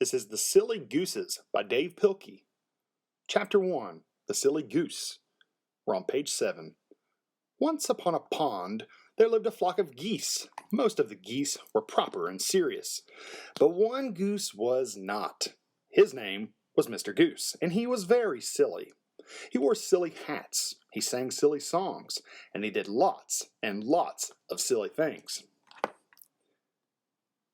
This is The Silly Gooses by Dav Pilkey. Chapter 1, The Silly Goose. We're on page 7. Once upon a pond, there lived a flock of geese. Most of the geese were proper and serious, but one goose was not. His name was Mr. Goose, and he was very silly. He wore silly hats, he sang silly songs, and he did lots and lots of silly things.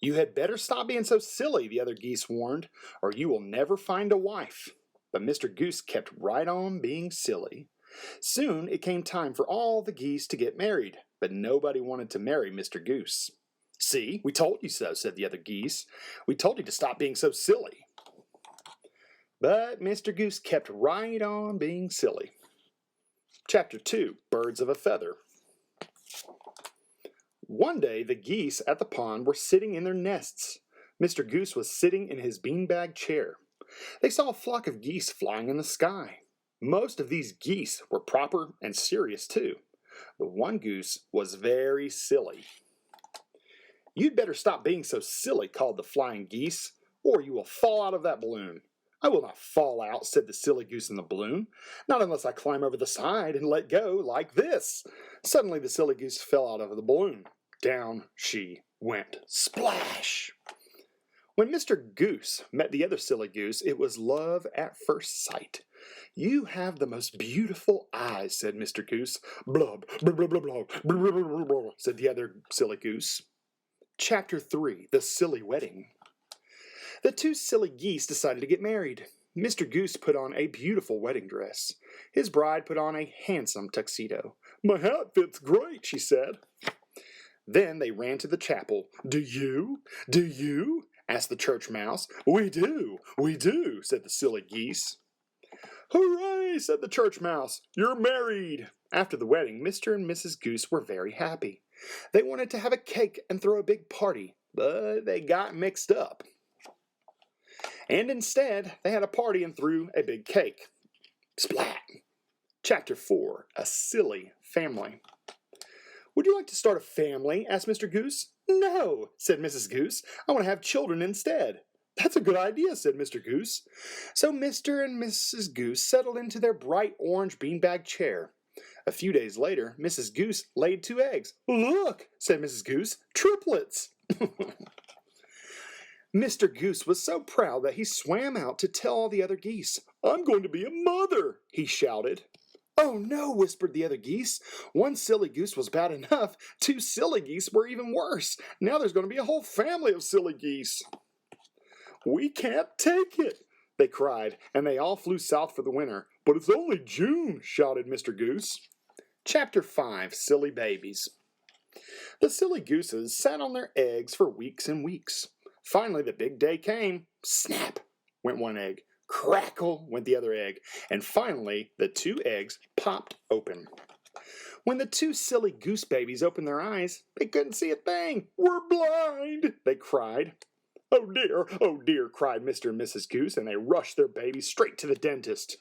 "You had better stop being so silly," the other geese warned, "or you will never find a wife." But Mr. Goose kept right on being silly. Soon it came time for all the geese to get married, but nobody wanted to marry Mr. Goose. "See, we told you so," said the other geese. "We told you to stop being so silly." But Mr. Goose kept right on being silly. Chapter 2, Birds of a Feather. One day the geese at the pond were sitting in their nests. Mr. Goose was sitting in his beanbag chair. They saw a flock of geese flying in the sky. Most of these geese were proper and serious too, but one goose was very silly. "You'd better stop being so silly," called the flying geese, "or you will fall out of that balloon." "I will not fall out," said the silly goose in the balloon, "not unless I climb over the side and let go like this." Suddenly the silly goose fell out of the balloon. Down she went. Splash! When Mr. Goose met the other silly goose, it was love at first sight. "You have the most beautiful eyes," said Mr. Goose. "Blub, blub, blub, blub, blub, blub, blub, blub," said the other silly goose. Chapter 3, The Silly Wedding. The two silly geese decided to get married. Mr. Goose put on a beautiful wedding dress. His bride put on a handsome tuxedo. "My hat fits great," she said. Then they ran to the chapel. Do you? Asked the church mouse. We do, said the silly geese. "Hooray," said the church mouse, "you're married." After the wedding, Mr. and Mrs. Goose were very happy. They wanted to have a cake and throw a big party, but they got mixed up. And instead, they had a party and threw a big cake. Splat! Chapter 4, A Silly Family. "Would you like to start a family?" asked Mr. Goose. "No," said Mrs. Goose. "I want to have children instead." "That's a good idea," said Mr. Goose. So Mr. and Mrs. Goose settled into their bright orange beanbag chair. A few days later, Mrs. Goose laid 2 eggs. "Look," said Mrs. Goose, "triplets." Mr. Goose was so proud that he swam out to tell all the other geese. "I'm going to be a mother," he shouted. "Oh no," whispered the other geese. "One silly goose was bad enough. 2 silly geese were even worse. Now there's going to be a whole family of silly geese." "We can't take it," they cried, and they all flew south for the winter. "But it's only June," shouted Mr. Goose. Chapter 5, Silly Babies. The silly gooses sat on their eggs for weeks and weeks. Finally the big day came. Snap went one egg. Crackle went the other egg, and finally the 2 eggs popped open. When the 2 silly goose babies opened their eyes, they couldn't see a thing. "We're blind," they cried. Oh dear," cried Mr. and Mrs. Goose, and they rushed their babies straight to the dentist.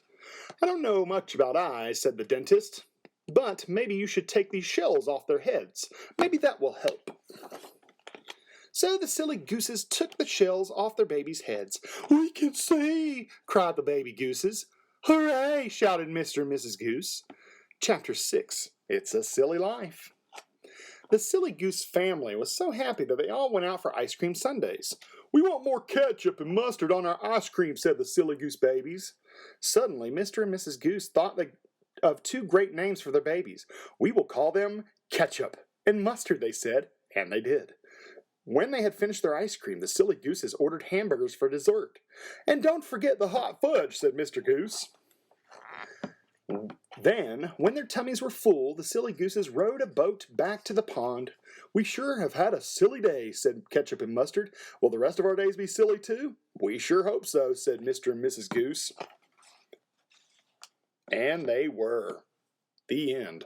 "I don't know much about eyes," said the dentist, "but maybe you should take these shells off their heads. Maybe that will help." So the silly gooses took the shells off their babies' heads. "We can see," cried the baby gooses. "Hooray," shouted Mr. and Mrs. Goose. Chapter 6, It's a Silly Life. The silly goose family was so happy that they all went out for ice cream sundaes. "We want more ketchup and mustard on our ice cream," said the silly goose babies. Suddenly Mr. and Mrs. Goose thought of 2 great names for their babies. "We will call them Ketchup and Mustard," they said, and they did. When they had finished their ice cream, the silly gooses ordered hamburgers for dessert. "And don't forget the hot fudge," said Mr. Goose. Then, when their tummies were full, the silly gooses rowed a boat back to the pond. "We sure have had a silly day," said Ketchup and Mustard. "Will the rest of our days be silly too?" "We sure hope so," said Mr. and Mrs. Goose. And they were. The end.